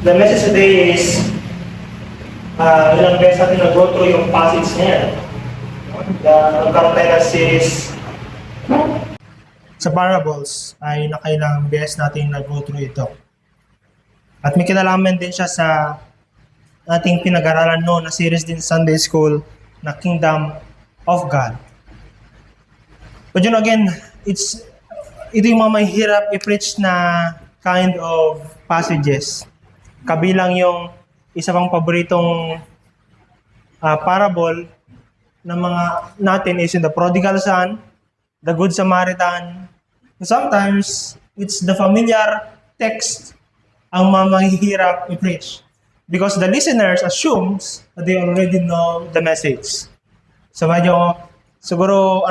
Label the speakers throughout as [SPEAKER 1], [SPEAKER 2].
[SPEAKER 1] The message today is, ilang beses natin nag-go through yung passage na yan. Nagkaroon tayo ng series sa parables ay nakailang beses natin nag-go through ito. At may kinalaman din siya sa ating pinag-aralan noon na series din Sunday School na Kingdom of God. But you know, again, ito yung mga mahirap i-preach na kind of passages. Kabilang yung isa pang paboritong parable ng mga natin is in the prodigal son, the good Samaritan. Sometimes, it's the familiar text ang mga mahihirap i-preach. Because the listeners assumes that they already know the message. So medyo, siguro,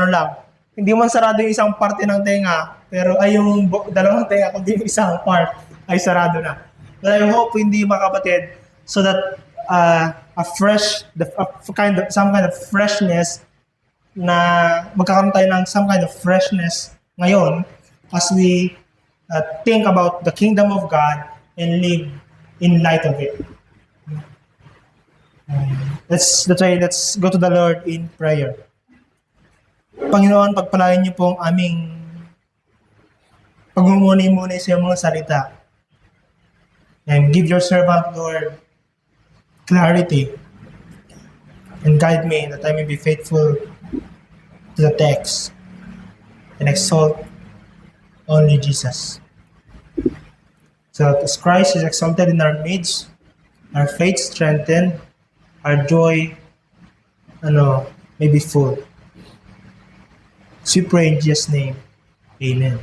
[SPEAKER 1] hindi man sarado yung isang parte ng tenga, pero ay yung dalawang tenga, kundi yung isang part ay sarado na. But I hope hindi mga kapatid, so that some kind of freshness na magkakaroon tayo ng some kind of freshness ngayon as we think about the kingdom of God and live in light of it. Let's go to the Lord in prayer. Panginoon, pagpalain niyo po ang aming pagmumuni-muni sa iyong mga salita. And give your servant, Lord, clarity. And guide me that I may be faithful to the text and exalt only Jesus. So that as Christ is exalted in our midst, our faith strengthened, our joy may be full. So we pray in Jesus' name. Amen.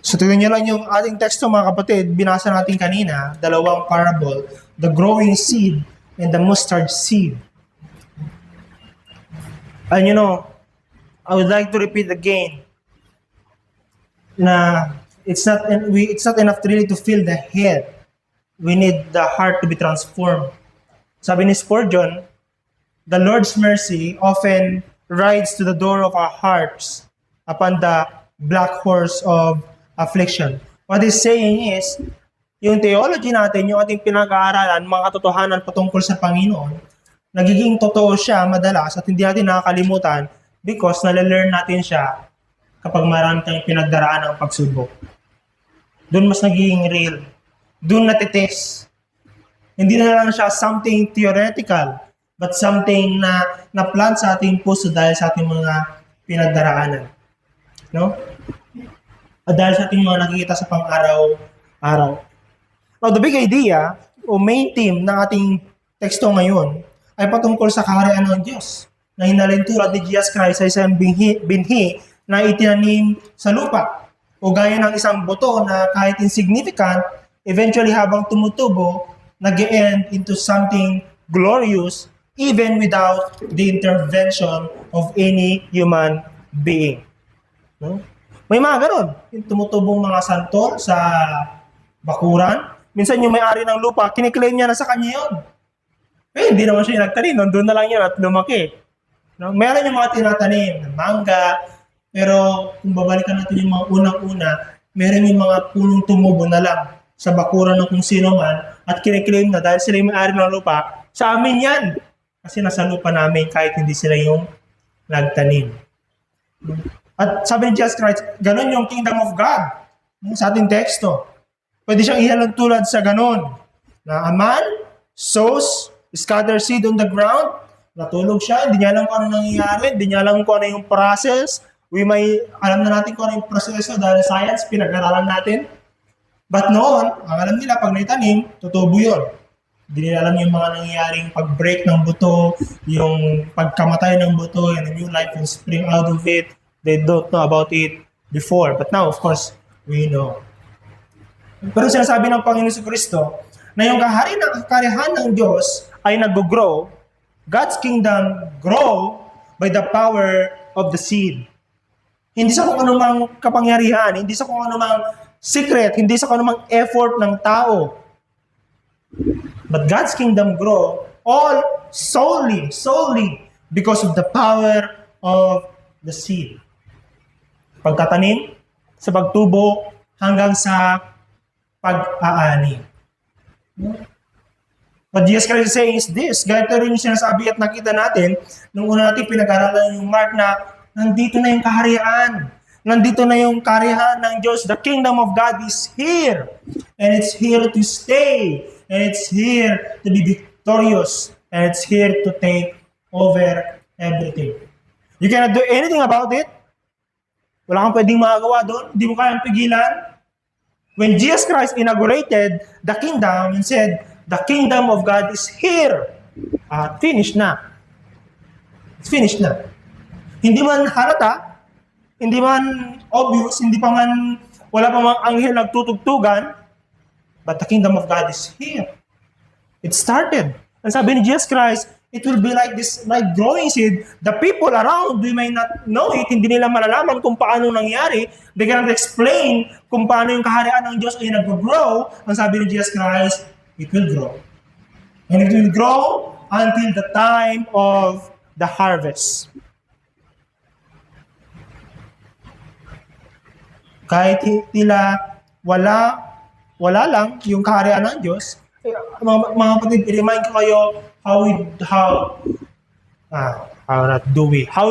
[SPEAKER 1] So tingnan niyo lang yung ating teksto mga kapatid, binasa natin kanina, dalawang parable, the growing seed and the mustard seed. And I would like to repeat again na it's not enough really to fill the head. We need the heart to be transformed. Sabi ni Spurgeon, the Lord's mercy often rides to the door of our hearts upon the black horse of affliction. What he's saying is, yung theology natin, yung ating pinag-aaralan, mga katotohanan patungkol sa Panginoon, nagiging totoo siya madalas at hindi natin nakakalimutan because nalalearn natin siya kapag marami tayong pinagdaraan ng pagsubok. Doon mas nagiging real. Doon natitest. Hindi na lang siya something theoretical, but something na plant sa ating puso dahil sa ating mga pinagdaraanan. No? At dahil sa ating mga nakikita sa pang-araw-araw. Now, the big idea o main theme ng ating teksto ngayon ay patungkol sa kaharian ng Diyos na hinalin tulad ni Jesus Christ ay isang binhi na itinanim sa lupa o gaya ng isang buto na kahit insignificant, eventually habang tumutubo, nag-end into something glorious even without the intervention of any human being. No? May mga ganun. Yung tumutubong mga santol sa bakuran. Minsan yung may-ari ng lupa, kiniklaim niya na sa kanya yun. Eh, hindi naman siya nagtanim. Nandun na lang yun at lumaki. No? Meron yung mga tinatanim ng mangga. Pero kung babalikan natin yung mga unang-una, meron yung mga punong tumubo na lang sa bakuran ng kung sino man at kiniklaim na dahil sila yung may-ari ng lupa, sa amin yan. Kasi nasa lupa namin kahit hindi sila yung nagtanim. At sabi ni Jesus Christ, ganun yung kingdom of God. Sa ating teksto. Pwede siyang ihalog tulad sa ganun. Na a man sows, scatters seed on the ground, natulog siya, hindi niya alam kung ano nangyayari, hindi niya alam kung ano yung process. Alam na natin kung ano yung proseso dahil science, pinag-aralan natin. But noon, ang alam nila, pag naitanim, tutubo yun. Hindi nila alam yung mga nangyayaring pag-break ng buto, yung pagkamatay ng buto, and a new life will spring out of it. They don't know about it before. But now, of course, we know. Pero sinasabi ng Panginoon Kristo na yung kaharian ng Diyos ay nag-grow. God's kingdom grow by the power of the seed. Hindi sa kung anumang kapangyarihan, hindi sa kung anumang secret, hindi sa kung anumang effort ng tao. But God's kingdom grow all solely because of the power of the seed. Pagtatanim, sa pagtubo, hanggang sa pag-aani. What Jesus Christ is saying is this. Ganito rin yung sinasabi at nakita natin nung una natin pinag-aralan yung Mark na nandito na yung kaharian. Nandito na yung kaharian ng Diyos. The kingdom of God is here. And it's here to stay. And it's here to be victorious. And it's here to take over everything. You cannot do anything about it. Wala kang pwedeng magagawa doon. Hindi mo kayang pigilan. When Jesus Christ inaugurated the kingdom and said, the kingdom of God is here. Finished na. It's finished na. Hindi man halata, hindi man obvious, hindi pa man, wala pa man anghel nagtutugtugan, but the kingdom of God is here. It started. And sabi ni Jesus Christ, it will be like this, like growing seed. The people around, they may not know it, hindi nila malalaman kung paano nangyari. They cannot explain kung paano yung kaharian ng Diyos ay nag-grow. Ang sabi ni Jesus Christ, it will grow. And it will grow until the time of the harvest. Kahit tila wala lang yung kaharian ng Diyos, mga kapatid, i-remind ko kayo how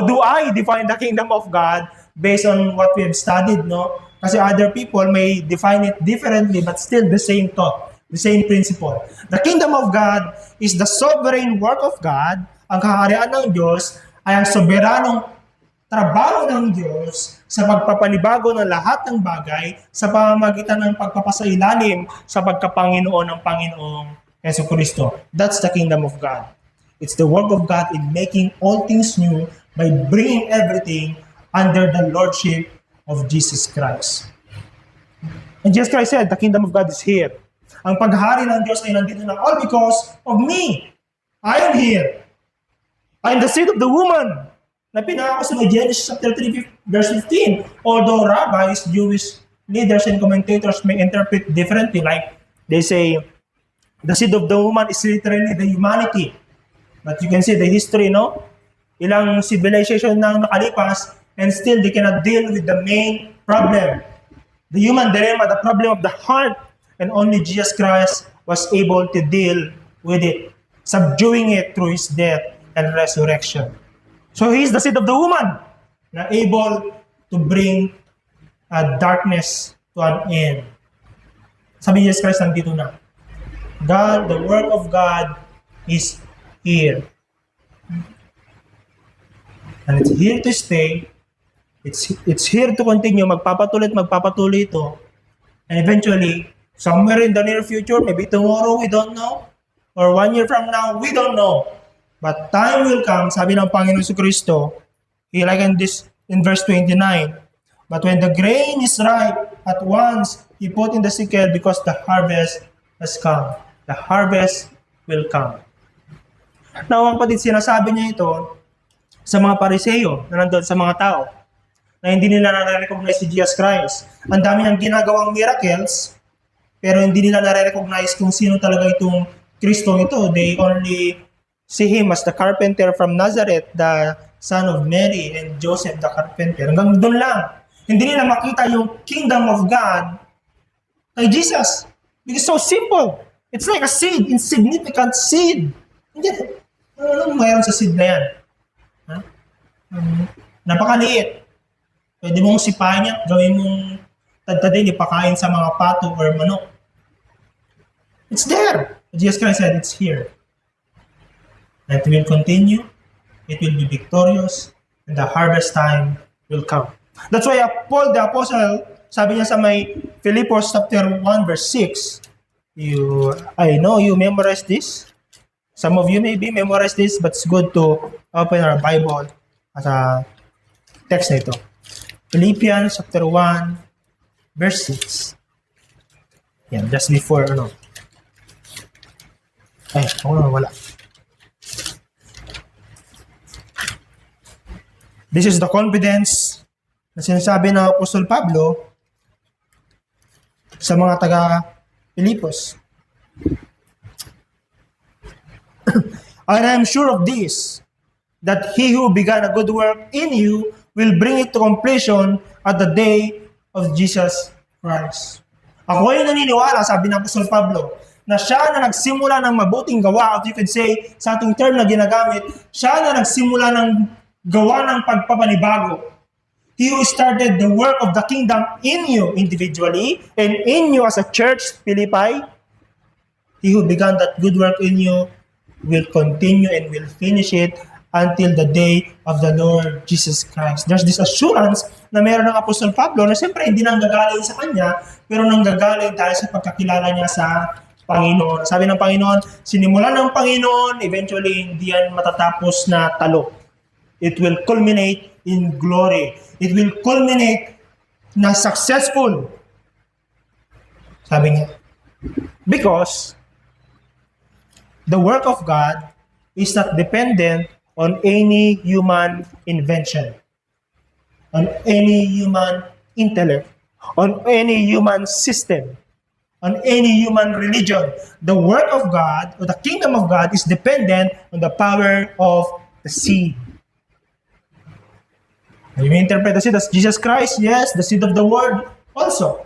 [SPEAKER 1] do I define the kingdom of God based on what we have studied, no? Kasi other people may define it differently but still the same thought. The same principle. The kingdom of God is the sovereign work of God. Ang kaharian ng Diyos ay ang soberanong trabaho ng Diyos sa pagpapanibago ng lahat ng bagay sa pamamagitan ng pagpapasailalim sa pagkapanginoon ng Panginoong Jesucristo. That's the kingdom of God. It's the work of God in making all things new by bringing everything under the lordship of Jesus Christ. And Jesus Christ said, the kingdom of God is here. Ang paghari ng Diyos ay nandito na all because of me. I am here. I am the seed of the woman na pinangako sa Genesis chapter 3, verse 15. Although rabbis, Jewish leaders and commentators may interpret differently, like they say, the seed of the woman is literally the humanity. But you can see the history, no? Ilang civilization na nakalipas and still they cannot deal with the main problem. The human dilemma, the problem of the heart. And only Jesus Christ was able to deal with it, subduing it through His death and resurrection. So He is the seed of the woman, na able to bring darkness to an end. Sabi ni Jesus Christ, nandito na. God, the work of God is here. And it's here to stay. It's here to continue. Magpapatuloy ito. And eventually, somewhere in the near future, maybe tomorrow, we don't know. Or 1 year from now, we don't know. But time will come, sabi ng Panginoon Jesucristo, He likened this in verse 29. But when the grain is ripe, at once He put in the sickle because the harvest has come. The harvest will come. Now, ang kapatid, sinasabi niya ito sa mga Pariseo na nandun sa mga tao na hindi nila na-recognize si Jesus Christ. Ang dami ng ginagawang miracles, pero hindi nila na-recognize kung sino talaga itong Kristo ito. They only see Him as the carpenter from Nazareth, the son of Mary and Joseph the carpenter. Hanggang doon lang. Hindi nila makita yung kingdom of God kay Jesus. Because so simple. It's like a seed, insignificant seed. Hindi. Anong mayroon sa seed na yan? Napakaliit. Pwede mong sipahin yan, gawin mong tadtadin, ipakain sa mga pato or manok. It's there. Jesus Christ said it's here. And it will continue. It will be victorious. And the harvest time will come. That's why Paul the Apostle, sabi niya sa may Philippians chapter 1 verse 6, I know you memorize this. Some of you maybe memorize this, but it's good to open our Bible as a text na ito. Philippians chapter 1 verse 6. Yan, just before wala. This is the confidence na sinasabi ng Apostol Pablo sa mga taga-Pilipos. And I am sure of this, that He who began a good work in you will bring it to completion at the day of Jesus Christ. Ako ay naniniwala, sabi ng Apostol Pablo, na siya na nagsimula ng mabuting gawa, if you could say, sa ating term na ginagamit, siya na nagsimula ng gawa ng pagpapanibago. He who started the work of the kingdom in you individually and in you as a church, Philippi, he who began that good work in you will continue and will finish it until the day of the Lord Jesus Christ. There's this assurance na meron ng Apostol Pablo na siyempre hindi nanggagaling sa kanya, pero nanggagaling dahil sa pagkakilala niya sa Panginoon. Sabi ng Panginoon, sinimulan ng Panginoon, eventually hindi yan matatapos na talo. It will culminate in glory. It will culminate na successful. Sabi niya. Because the work of God is not dependent on any human invention, on any human intellect, on any human system, on any human religion. The work of God, or the kingdom of God, is dependent on the power of the seed. You may interpret the seed as Jesus Christ, yes, the seed of the word also.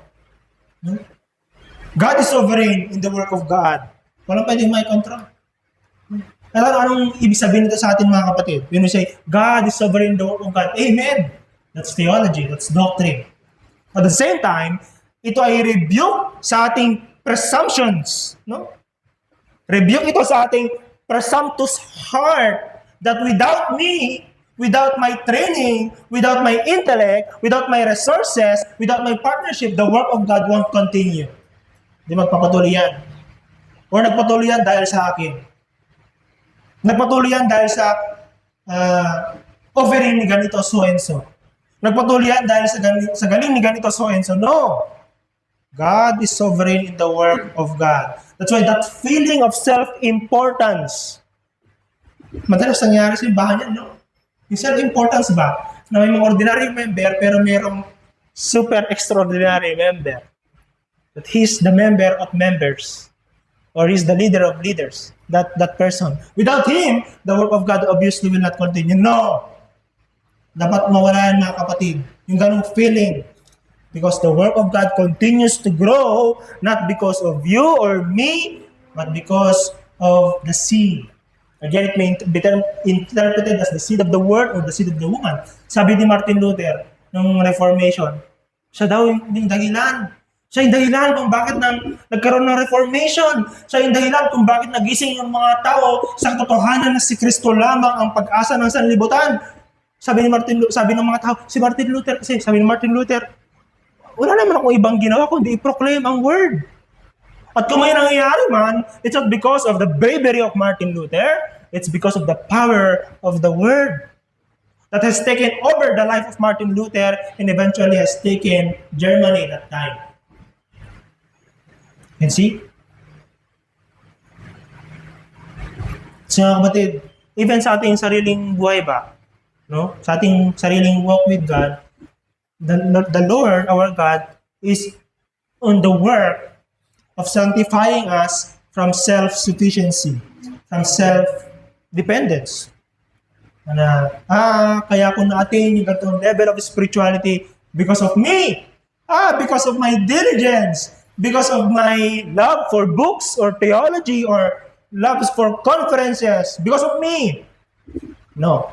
[SPEAKER 1] God is sovereign in the work of God. Walang pwedeng may control. Anong ibig sabihin nito sa atin, mga kapatid? When we say, God is sovereign in the work of God, amen. That's theology, that's doctrine. At the same time, ito ay rebuke sa ating presumptions. No? Rebuke ito sa ating presumptuous heart that without me, without my training, without my intellect, without my resources, without my partnership, the work of God won't continue. Hindi magpapatuloy yan. Or nagpatuloy yan dahil sa akin. Nagpatuloy yan dahil sa offering ni ganito so and so. Nagpatuloy yan dahil sa galing ni ganito so and so. No! God is sovereign in the work of God. That's why that feeling of self-importance, madalas nangyari sa bahan yan, no? Yung self-importance ba? Na may mga ordinary member pero mayroong super extraordinary member. That he's the member of members. Or he's the leader of leaders. That person. Without him, the work of God obviously will not continue. No! Dapat mawala yan, mga kapatid. Yung ganong feeling. Because the work of God continues to grow, not because of you or me, but because of the seed. Again, it may be interpreted as the seed of the word or the seed of the woman. Sabi ni Martin Luther, ng Reformation, siya daw yung dahilan. Siya yung dahilan kung bakit nagkaroon ng Reformation. Siya yung dahilan kung bakit nagising yung mga tao sa katotohanan na si Kristo lamang ang pag-asa ng sanlibutan. Sabi ng mga tao, sabi ni Martin Luther, wala naman akong ibang ginawa kundi i-proclaim ang word. At kung may nangyayari man, it's not because of the bravery of Martin Luther, it's because of the power of the word that has taken over the life of Martin Luther and eventually has taken Germany at that time. And see? So, kapatid, even sa ating sariling buhay ba, no? Sa ating sariling walk with God, the Lord, our God, is on the work of sanctifying us from self-sufficiency, from self-dependence. Kaya ko na-attain yung ganitong level of spirituality because of me. Because of my diligence. Because of my love for books or theology or love for conferences. Because of me. No.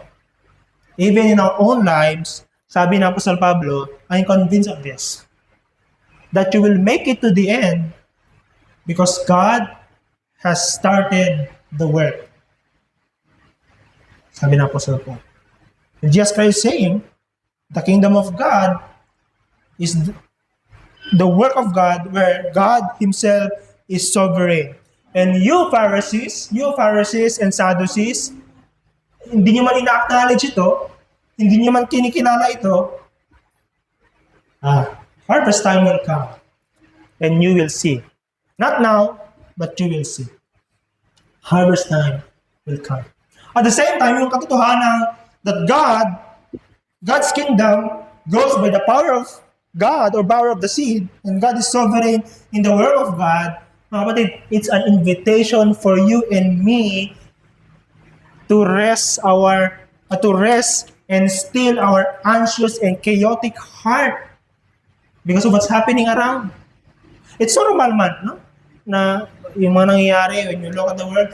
[SPEAKER 1] Even in our own lives, sabi ng Apostle Pablo, I'm convinced of this. That you will make it to the end because God has started the work. Sabi ng Apostle Paul. And Jesus Christ saying, the kingdom of God is the work of God where God Himself is sovereign. And you Pharisees and Sadducees, hindi nyo man ina-acknowledge ito, hindi nyo man kinikilala ito, harvest time will come. And you will see. Not now, but you will see. Harvest time will come. At the same time, yung katotohanan that God's kingdom grows by the power of God or power of the seed, and God is sovereign in the work of God, mga kapatid, it's an invitation for you and me to rest and still our anxious and chaotic heart because of what's happening around. It's so normal man, no? Na yung mga nangyayari, when you look at the world,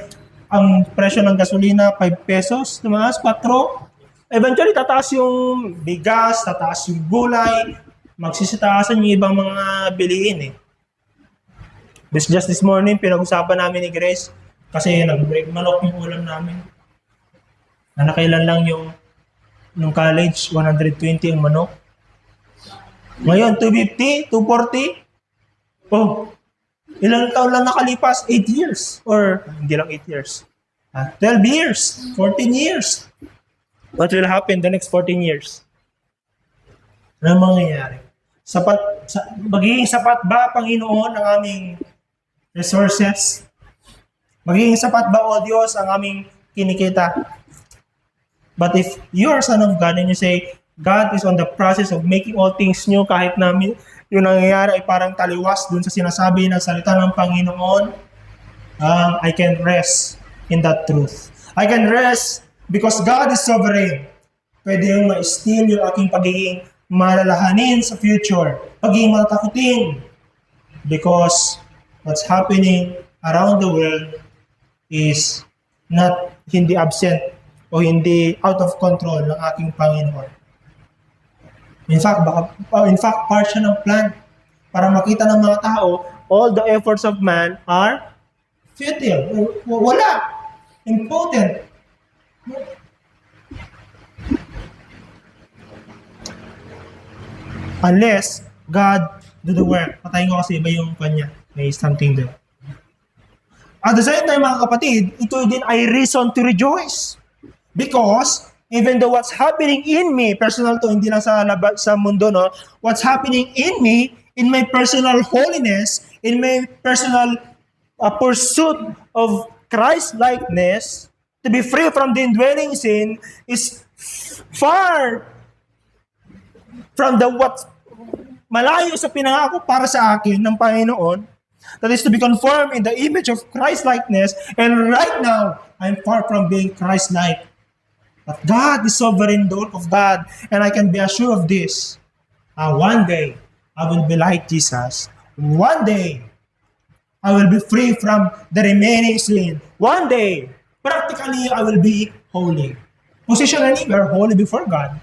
[SPEAKER 1] ang presyo ng gasolina, 5 pesos, tumaas, 4. Eventually, tataas yung bigas, tataas yung gulay, magsisitaasan yung ibang mga bilihin eh. Just this morning, pinag-usapan namin ni Grace kasi nag-break manok yung ulam namin. Nakailan lang yung nung college, 120 ang manok. Ngayon, 250, 240. Oh, ilang taon lang nakalipas? 8 years. Or, hindi lang 8 years. 12 years, 14 years. What will happen the next 14 years? Ano mangyayari? Magiging sapat ba, Panginoon, ang aming resources? Magiging sapat ba, O Diyos, ang aming kinikita? But if you are son of God and you say, God is on the process of making all things new, kahit na yung nangyayari ay parang taliwas dun sa sinasabi ng salita ng Panginoon, I can rest in that truth. I can rest because God is sovereign. Pwede yung ma-steal yung aking pagiging malalahanin sa future, pagiging matakutin. Because what's happening around the world is not hindi absent o hindi out of control ng aking Panginoon. In fact, part siya ng plan para makita ng mga tao, all the efforts of man are futile. Wala. Impotent. Unless God do the work. Patayin ko kasi iba yung kanya. May something there. At the same time, mga kapatid, ito din ay reason to rejoice. Because even though what's happening in me, personal to, hindi lang sa mundo, no? What's happening in me, in my personal holiness, in my personal pursuit of Christ-likeness, to be free from the indwelling sin, is far from what malayo sa pinangako para sa akin ng Panginoon, that is to be conformed in the image of Christ-likeness, and right now, I'm far from being Christ-like. But God is sovereign, the work of God, and I can be assured of this. One day, I will be like Jesus. One day, I will be free from the remaining sin. One day, practically, I will be holy. Positionally, we are holy before God.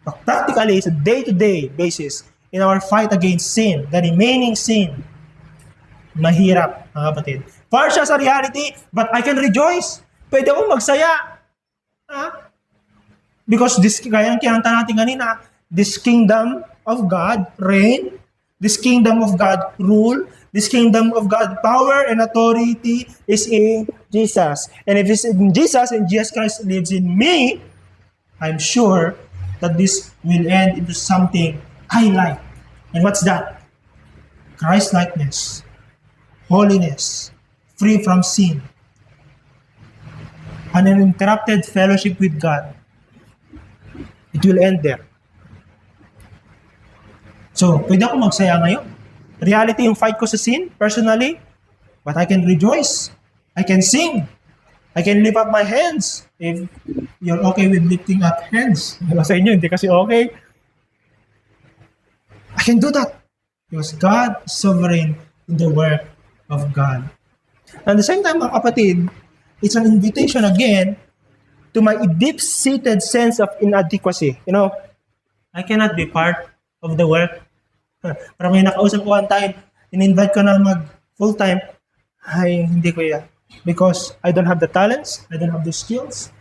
[SPEAKER 1] But practically, it's a day-to-day basis in our fight against sin, the remaining sin. Mahirap, mga kapatid. Far siya sa reality, but I can rejoice. Pwede akong magsaya. Because kaya ang kinanta natin kanina, this kingdom of God reign, this kingdom of God rule, this kingdom of God power and authority is in Jesus. And if it's in Jesus and Jesus Christ lives in me, I'm sure that this will end into something I like. And what's that? Christ-likeness, holiness, free from sin, an uninterrupted fellowship with God. It will end there. So, pwede ako magsaya ngayon. Reality yung fight ko sa sin, personally, but I can rejoice. I can sing. I can lift up my hands. If you're okay with lifting up hands. Sa inyo, hindi kasi okay. I can do that. Because God is sovereign in the work of God. At the same time, mga kapatid, it's an invitation again to my deep-seated sense of inadequacy. You know, I cannot be part of the work. Parang may nakausap ko one time, in-invite ko na mag full-time, ay, hindi ko yan. Because I don't have the talents, I don't have the skills.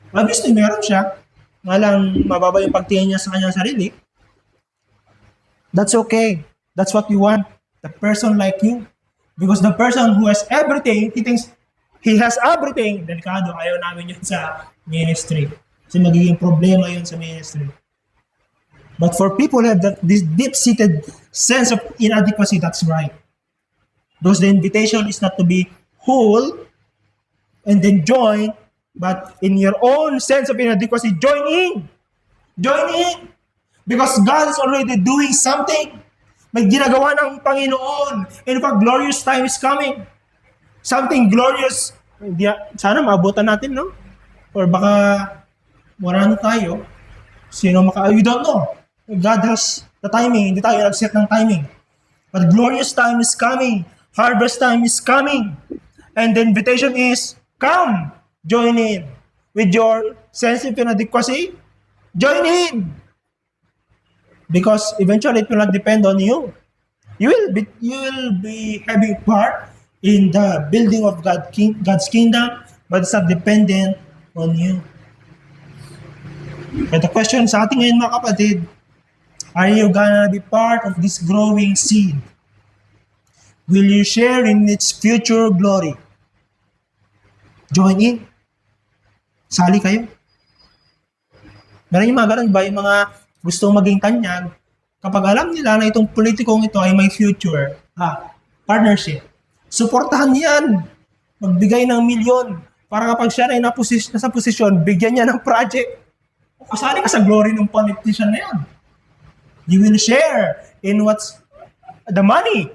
[SPEAKER 1] Obviously, meron siya. Nga lang, mababa yung pagtingin niya sa kanyang sarili. That's okay. That's what we want. The person like you. Because the person who has everything, he thinks he has everything. Delikado, ayaw namin yun sa ministry. Kasi magiging problema yun sa ministry. But for people who have this deep-seated sense of inadequacy, that's right. Because the invitation is not to be whole and then join, but in your own sense of inadequacy, join in. Join in. Because God is already doing something. May ginagawa ng Panginoon. In fact, glorious time is coming. Something glorious. Sana maabutan natin, no? Or baka wala na tayo. We don't know. God has the timing. Hindi tayo nag-set ng timing. But glorious time is coming. Harvest time is coming. And the invitation is, come, join in. With your sense of inadequacy, join in. Because eventually it will not depend on you. You will be having part in the building of God's kingdom, but it's not dependent on you. But the question sa ating ngayon mga kapatid, are you gonna be part of this growing seed? Will you share in its future glory? Join in. Sali kayo. Meron yung mga ganun ba, yung mga gustong maging tanyag, kapag alam nila na itong politikong ito ay may future, partnership, suportahan yan. Magbigay ng milyon para kapag siya ay nasa posisyon, bigyan niya ng project. O kasali ka sa glory ng politician na yan. You will share in what's the money.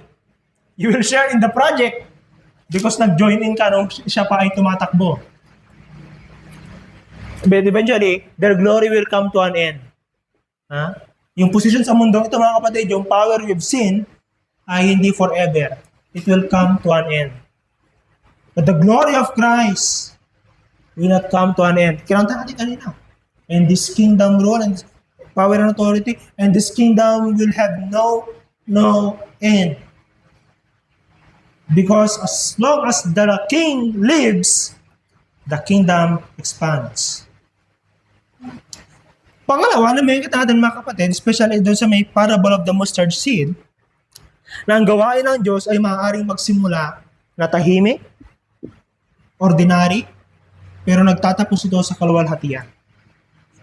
[SPEAKER 1] You will share in the project because nag-join in ka nung siya pa ay tumatakbo. But eventually, their glory will come to an end. Yung position sa mundo, ito mga kapatid, yung power we've seen ay hindi forever. It will come to an end. But the glory of Christ will not come to an end. Kinanta natin kanina. And this kingdom rule and power and authority, and this kingdom will have no end. Because as long as the king lives, the kingdom expands. Pangalawa, na may kita natin mga kapatid, especially doon sa may parable of the mustard seed, na ang gawain ng Diyos ay maaaring magsimula na tahimik, ordinary, pero nagtatapos ito sa kaluwalhatian.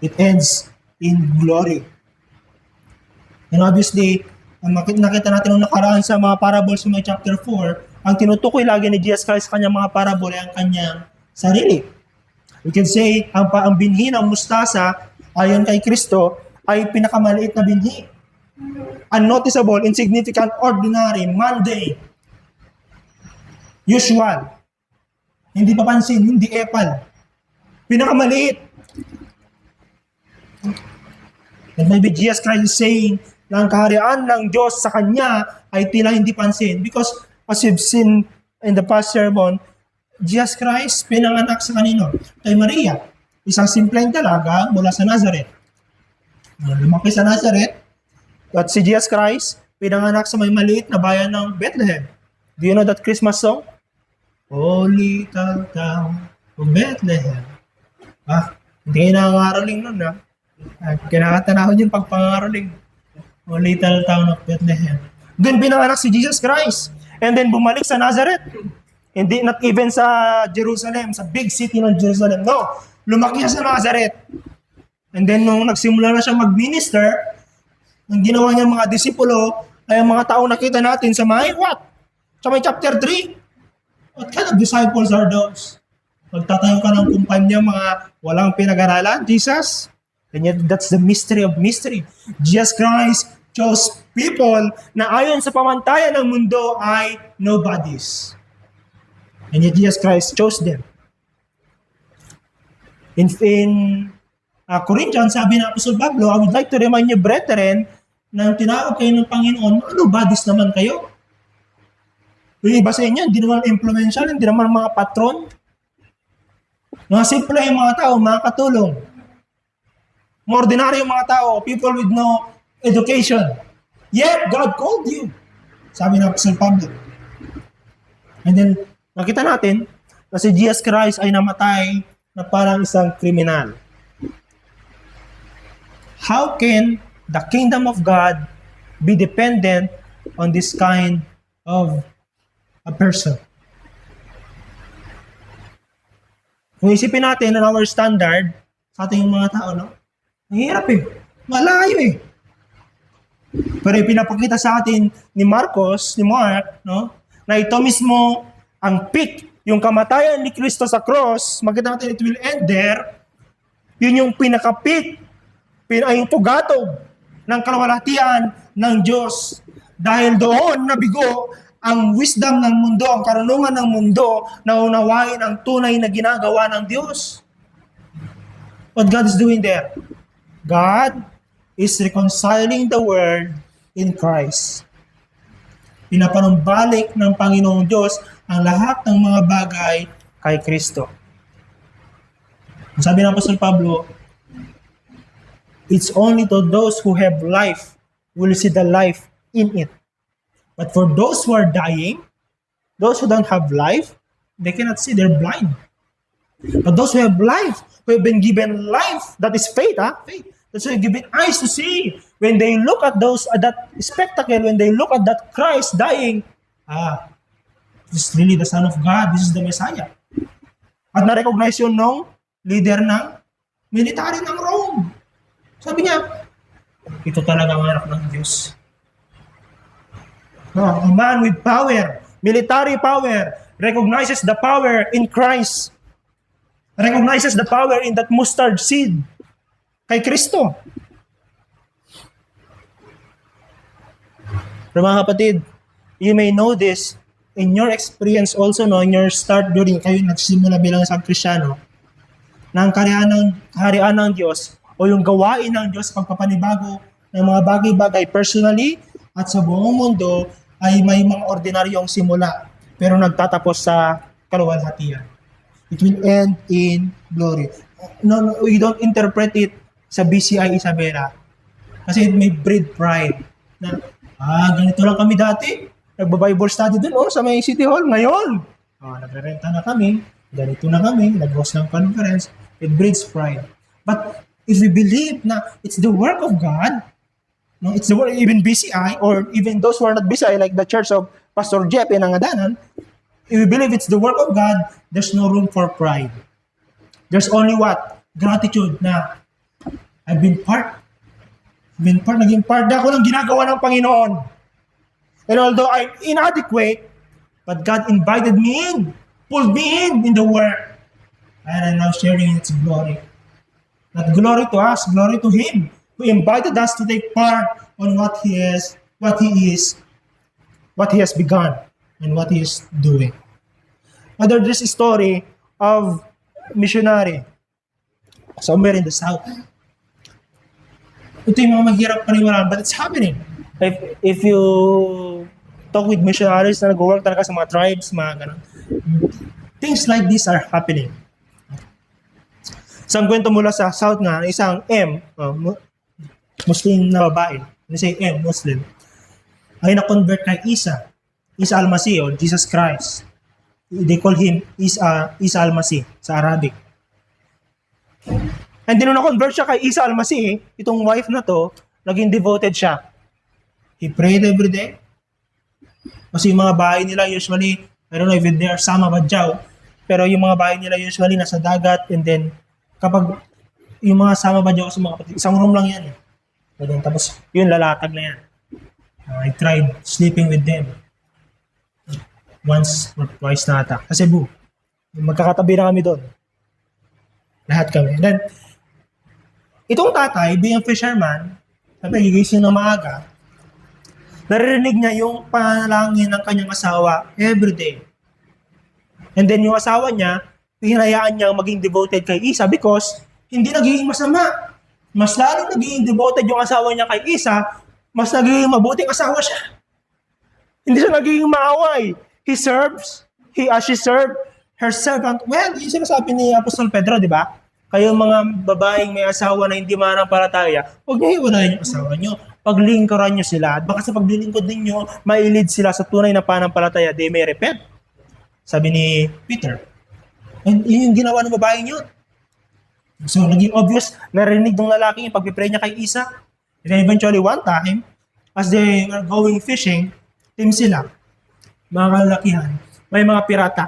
[SPEAKER 1] It ends in glory. And obviously, nakita natin nung nakaraan sa mga parables sa may chapter 4, ang tinutukoy lagi ni Jesus Christ sa kanyang mga parable ay ang kanyang sarili. We can say, ang binhi ng mustasa ayon kay Kristo ay pinakamaliit na binhi. Unnoticeable, insignificant, ordinary, mundane, usual. Hindi papansin, hindi epal. Pinakamaliit. And maybe Jesus Christ is saying na ang kaharian ng Diyos sa Kanya ay tila hindi pansin. Because as you've seen in the past sermon, Jesus Christ pinanganak sa kanino? Kay Maria. Isang simpleng dalaga mula sa Nazareth. Lumaki sa Nazareth. At si Jesus Christ pinanganak sa may maliit na bayan ng Bethlehem. Do you know that Christmas song? Oh, little town of Bethlehem. Hindi kayo nakangaraling nun, kinakanta na ako yun pag pangaraling. Oh, little town of Bethlehem. Doon pinanganak si Jesus Christ. And then bumalik sa Nazareth. Hindi, not even sa Jerusalem, sa big city ng Jerusalem. No, lumaki siya sa Nazareth. And then nung nagsimula na siya mag-minister, ang ginawa niya mga disipulo ay ang mga taong nakita natin sa may what? Sa may chapter 3. What kind of disciples are those? Magtatayo ka ng kumpanya, mga walang pinag-aralan, Jesus? And yet, that's the mystery of mystery. Jesus Christ chose people na ayon sa pamantayan ng mundo ay nobodies. And yet, Jesus Christ chose them. In Corinthians, sabi ng Apostle Pablo, I would like to remind you, brethren, na tinawag kayo ng Panginoon, nobodies naman kayo. Yung iba sa inyo, hindi naman influential, hindi naman mga patron. Mga simple yung mga tao, mga katulong. Mga ordinary yung mga tao, people with no education. Yet, God called you. Sabi ng Apostle Pablo. And then, nakita natin na si Jesus Christ ay namatay na parang isang kriminal. How can the kingdom of God be dependent on this kind of a person? Kung isipin natin na our standard sa ating mga tao, mahirap malayo Pero pinapakita sa atin ni Mark, na ito mismo ang peak, yung kamatayan ni Kristo sa cross, makita natin it will end there. Yun yung pinaka-peak, yung pugatog ng kaluwalhatian ng Diyos. Dahil doon nabigo ang wisdom ng mundo, ang karunungan ng mundo na unawain ang tunay na ginagawa ng Diyos. What God is doing there? God is reconciling the world in Christ. Pinapanumbalik ng Panginoong Diyos ang lahat ng mga bagay kay Kristo. Sabi ng Apostol Pablo, it's only to those who have life will see the life in it. But for those who are dying, those who don't have life, they cannot see, they're blind. But those who have life, who have been given life, that is faith, faith. That's why given eyes to see. When they look at that spectacle, when they look at that Christ dying, this is really the Son of God, this is the Messiah. At na-recognize yun nung leader ng military ng Rome. Sabi niya, ito talaga ang anak ng Diyos. A man with power, military power, recognizes the power in Christ. Recognizes the power in that mustard seed kay Kristo. Pero mga kapatid, you may know this in your experience also, in your start during kayo nagsimula bilang isang Kristiyano, na ang kaharian ng Diyos o yung gawain ng Diyos pagpapanibago ng mga bagay-bagay personally at sa buong mundo ay may mga ordinaryong simula pero nagtatapos sa kaluwalhatian. It will end in glory. No, we don't interpret it sa BCI Isabela kasi it may breed pride na ganito lang kami dati, nagba-Bible study dun sa may City Hall ngayon. Nagrerenta na kami, ganito na kami, nag-host ng conference. It breeds pride. But if we believe na it's the work of God, no, it's the work, even BCI or even those who are not BCI like the church of Pastor Jeff in Angadanan, if we believe it's the work of God, there's no room for pride. There's only what? Gratitude na I've been part. Naging part na ako ng ginagawa ng Panginoon. And although I'm inadequate, but God invited me in, pulled me in the work. And I'm now sharing its glory. Not glory to us, glory to Him, who invited us to take part on what He has begun, and what He is doing. Mother, this is a story of missionary somewhere in the south. Ito yung mga mahirap paniwalaan, but it's happening. If you talk with missionaries na nag-work talaga sa mga tribes, mga ganun, things like this are happening. Isang kwento mula sa south nga, isang Muslim na babae, say Muslim, ay na-convert kay Isa Al-Masih or Jesus Christ. They call him Isa Al-Masih sa Arabic. And then nung na-convert siya kay Isa Al-Masih, itong wife na to, naging devoted siya. He prayed every day. Kasi yung mga bahay nila usually, I don't know if they are Sama Badjaw, pero yung mga bahay nila usually nasa dagat, and then kapag yung mga Sama Badjaw sa mga kapatid, isang room lang yan. And then, tapos yun, lalatag na yan. I tried sleeping with them. Once or twice na ata. Kasi magkakatabi na kami doon. Lahat kami. And then, itong tatay, being fisherman, sabi, gigising ng maaga, naririnig niya yung panalangin ng kanyang asawa every day. And then yung asawa niya, hinayaan niya maging devoted kay Isa because hindi nagiging masama. Mas lalo nagiging devoted yung asawa niya kay Isa, mas nagiging mabuting asawa siya. Hindi siya nagiging maaway. She served her servant well. Yung sinasabi ni Apostol Pedro, di ba? Kayong mga babaeng may asawa na hindi manampalataya, huwag niyo hiwalayan yung asawa niyo. Paglingkuran niyo sila. At baka sa paglilingkod ninyo, mailid sila sa tunay na panampalataya, they may repent. Sabi ni Peter. And yun yung ginawa ng babaeng yun. So, naging obvious, narinig ng lalaki yung pagpipray niya kay Isa. And then eventually, one time, as they were going fishing, team sila, mga kalalakihan, may mga pirata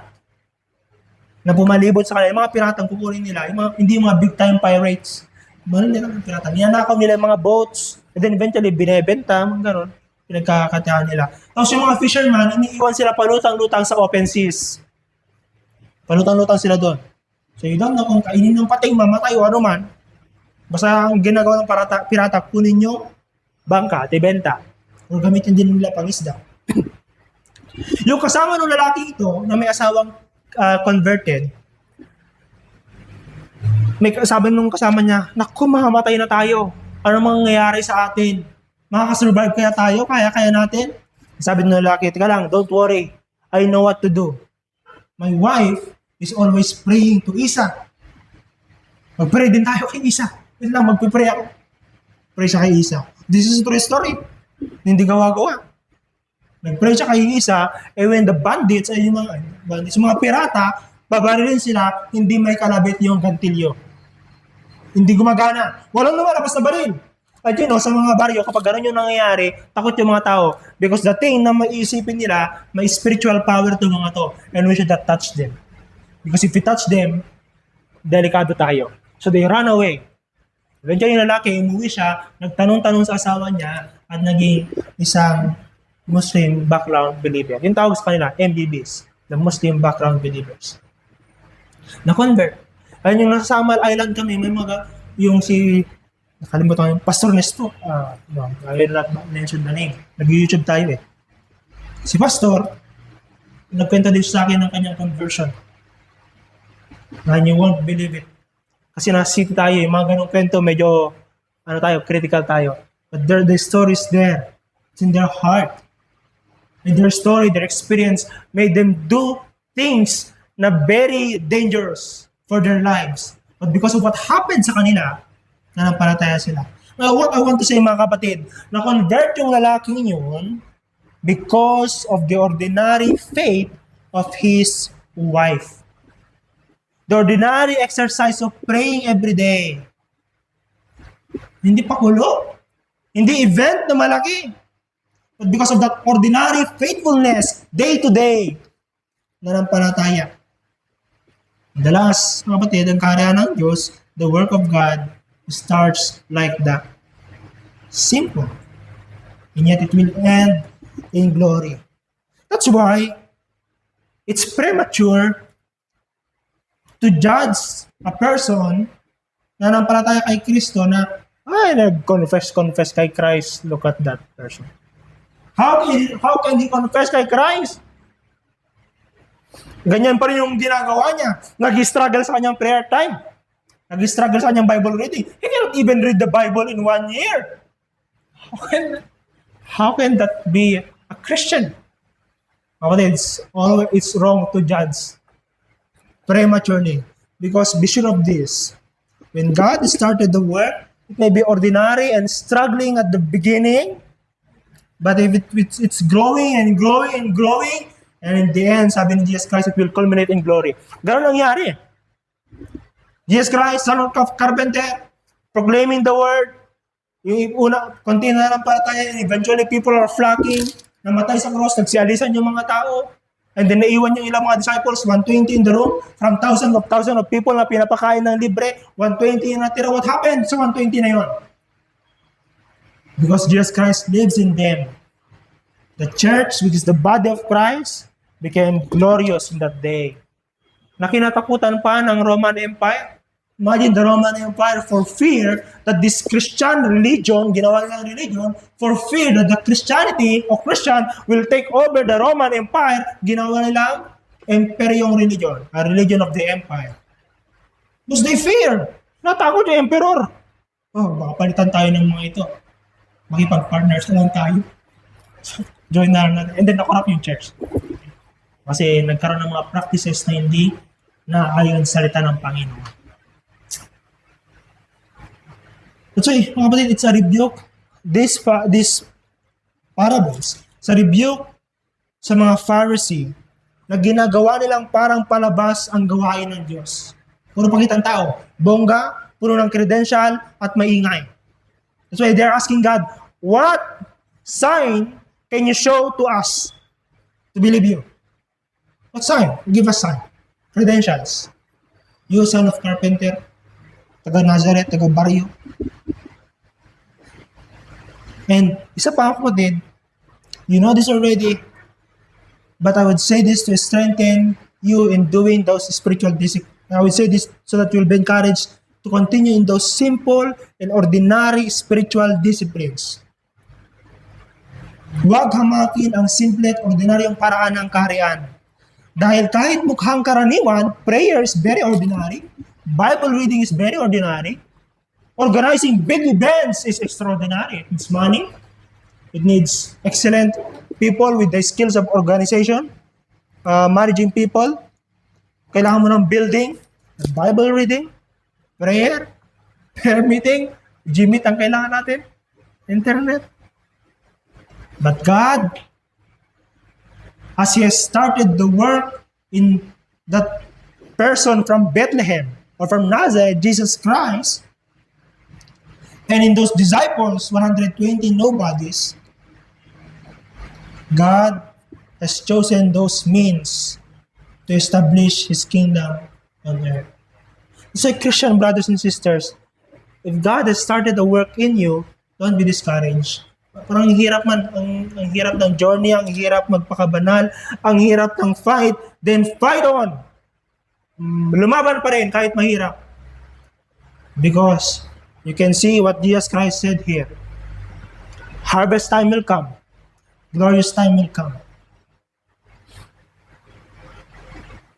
[SPEAKER 1] na pumalibot sa kanila. Yung mga piratang kukunin nila, hindi yung mga big time pirates. Mahal nila mga pirata. Niyanakaw nila yung mga boats, and then eventually binebenta, mga gano'n, pinagkakatihan nila. Tapos yung mga fisherman, iniiwan sila palutang-lutang sa open seas. Palutang-lutang sila doon. So you don't know kung kainin ng pating, mamatay o ano man. Basta ang ginagawa ng pirata, kunin nyo, bangka, tibenta. O gamitin din nila pang isda. Yung kasama ng lalaki ito, na may asawang converted, may sabi nung kasama niya, naku, mamamatay na tayo. Ano mangyayari sa atin? Makakasurvive kaya tayo? Kaya natin? Sabi ng lalaki, tika lang, don't worry. I know what to do. my wife is always praying to Isa. Mag-pray din tayo kay Isa. Yun lang, mag-pray ako. Pray siya kay Isa. This is a true story. Hindi gawa-gawa. Nag-pray siya kay Isa, when the bandits, ay yung mga pirata, babarilin sila, hindi may kalabit yung gantilyo. Hindi gumagana. Walang lumalabas na baril. At sa mga baryo, kapag gano'n yung nangyayari, takot yung mga tao. Because the thing na maiisipin nila, may spiritual power to mga to. And we should not touch them. Because if we touch them, delikado tayo. So they run away. Eventually yung lalaki, umuwi siya, nagtanong-tanong sa asawa niya, at naging isang Muslim background believer. Yung tawag sa kanila, MBBs. The Muslim background believers. Na-convert. Ayun yung nasa Samal Island kami, may nakalimutan ko yung Pastor Nesto. I will not mention the name. Nag-YouTube tayo eh. Si Pastor, nagkwento din sa akin ng kanyang conversion. And you won't believe it. Kasi nasa city tayo, yung mga ganong kwento, medyo, critical tayo. But the story is there. It's in their heart. And their story, their experience, made them do things na very dangerous for their lives. But because of what happened sa kanila, nanampalataya sila. Now, what I want to say mga kapatid, na-convert yung lalaking yun because of the ordinary faith of his wife. The ordinary exercise of praying every day. Hindi pakulo. Hindi event na malaki. But because of that ordinary faithfulness, day to day, nanampalataya. Madalas, mga kapatid, ang karya ng Diyos, the work of God, starts like that. Simple. And yet it will end in glory. That's why it's premature to judge a person na nanampalataya kay Kristo na, nag-confess kay Christ. Look at that person. How can he confess kay Christ? Ganyan pa rin yung ginagawa niya. Nag-struggle sa kanyang prayer time. Nag-struggle sa kanyang Bible reading. He cannot even read the Bible in 1 year. How can that be a Christian? It's wrong to judge prematurely. Because be sure of this. When God started the work, it may be ordinary and struggling at the beginning, but if it's growing and growing and growing, and in the end, sabi ni Jesus Christ, it will culminate in glory. Ganun nangyari. Jesus Christ, son of carpenter, proclaiming the word, yung una, konti na lang palataya, and eventually people are flocking, namatay sa cross, nagsialisan yung mga tao, and then naiwan yung ilang mga disciples, 120 in the room, from thousands of people na pinapakain ng libre, 120 yung natira. What happened sa 120 na yun? Because Jesus Christ lives in them. The church, which is the body of Christ, became glorious in that day. Nakinatakutan pa ng Roman Empire. Imagine the Roman Empire for fear that this Christian religion, ginawa nilang religion, for fear that the Christianity or Christian will take over the Roman Empire, ginawa nilang imperyong religion, a religion of the empire. Because they fear. Natakot yung emperor. Baka palitan tayo ng mga ito. Makipag-partners na lang tayo. Join na natin. And then nakorap yung church. Kasi nagkaroon ng mga practices na hindi naayon sa salita ng Panginoon. So, mga kapatid, it's a rebuke. This parables, sa rebuke sa mga Pharisee na ginagawa nilang parang palabas ang gawain ng Diyos. Puro pakitang tao. Bongga, puro ng credential, at maingay. That's why they're asking God, what sign can you show to us to believe you? What sign? Give us sign. Credentials. You, son of carpenter, taga Nazareth, taga Baryo. And isa pa ako din, you know this already, but I would say this to strengthen you in doing those spiritual disciplines. I would say this so that you'll be encouraged to continue in those simple and ordinary spiritual disciplines. Huwag hamakin ang simple at ordinaryong paraan ng kaharian. Dahil kahit mukhang karaniwan, prayer is very ordinary, Bible reading is very ordinary, organizing big events is extraordinary. It needs money, it needs excellent people with the skills of organization, managing people, kailangan mo ng building, Bible reading, prayer, prayer meeting, Gmeet ang kailangan natin, internet. But God, as He has started the work in that person from Bethlehem or from Nazareth, Jesus Christ, and in those disciples, 120 nobodies, God has chosen those means to establish His kingdom on earth. So Christian brothers and sisters, if God has started a work in you, don't be discouraged. Parang hirap man, ang hirap ng journey, ang hirap magpakabanal, ang hirap ng fight, then fight on. Lumaban pa rin kahit mahirap. Because you can see what Jesus Christ said here. Harvest time will come. Glorious time will come.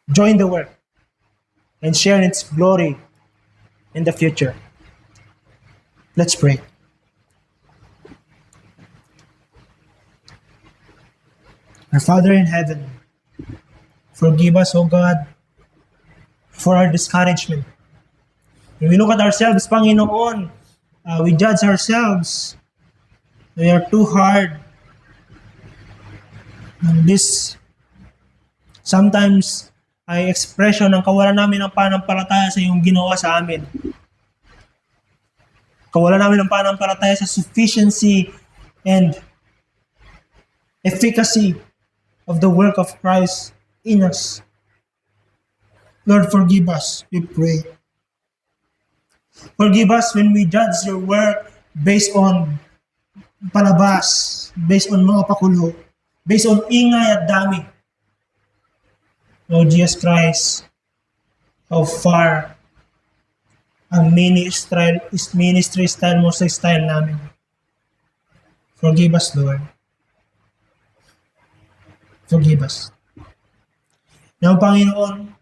[SPEAKER 1] Join the work and share in its glory in the future. Let's pray. Our Father in heaven, forgive us, O God, for our discouragement. When we look at ourselves, Panginoon, we judge ourselves. We are too hard. And this sometimes ay expression ng kawalan namin ng pananampalataya sa iyong ginawa sa amin. Kawalan namin ng pananampalataya sa sufficiency and efficacy of the work of Christ in us. Lord, forgive us, we pray. Forgive us when we judge your work based on palabas, based on mga pakulo, based on ingay at dami. Lord Jesus Christ, how far ang ministry style mo sa style namin. Forgive us, Lord. Forgive us. Now, Panginoon,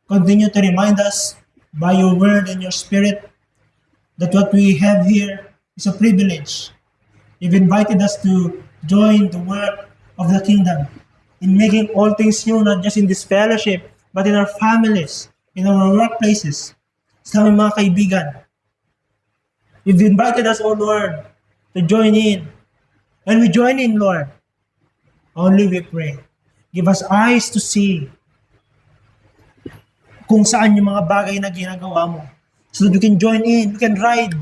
[SPEAKER 1] continue to remind us by your word and your spirit that what we have here is a privilege. You've invited us to join the work of the kingdom in making all things new, not just in this fellowship, but in our families, in our workplaces, sa aming mga kaibigan. You've invited us, O Lord, to join in. And we join in, Lord. Only we pray. Give us eyes to see kung saan yung mga bagay na ginagawa mo. So that we can join in, we can ride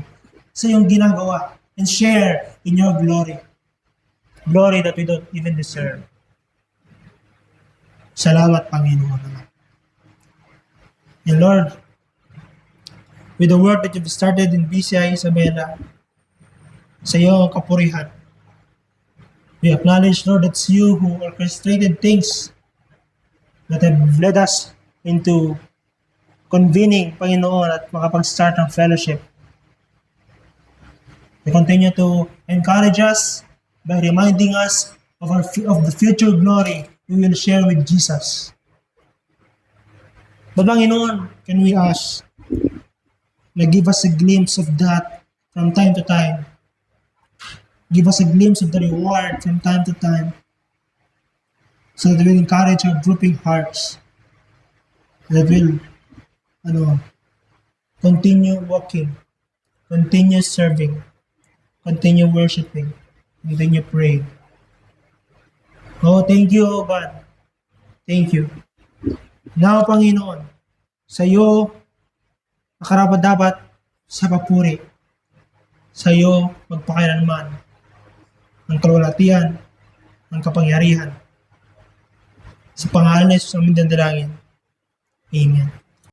[SPEAKER 1] sa iyong ginagawa and share in your glory. Glory that we don't even deserve. Salamat, Panginoon. And Lord, with the work that you've started in BCI Isabela, sa iyo ang kapurihan. We acknowledge, Lord, it's you who orchestrated things that have led us into convening, Panginoon, at makapag-start ng fellowship. We continue to encourage us by reminding us of the future glory we will share with Jesus. But Panginoon, can we ask na give us a glimpse of that from time to time? Give us a glimpse of the reward from time to time so that we will encourage our drooping hearts, that will continue walking, continue serving, continue worshiping, continue praying. Oh, thank you, oh God. Thank you. Now, Panginoon, sa iyo nakarapat-dapat sa papuri. Sa iyo magpakailanman ang kalwalhatian, ang kapangyarihan. Sa pangalan ni Jesus aming dandalangin. Amen.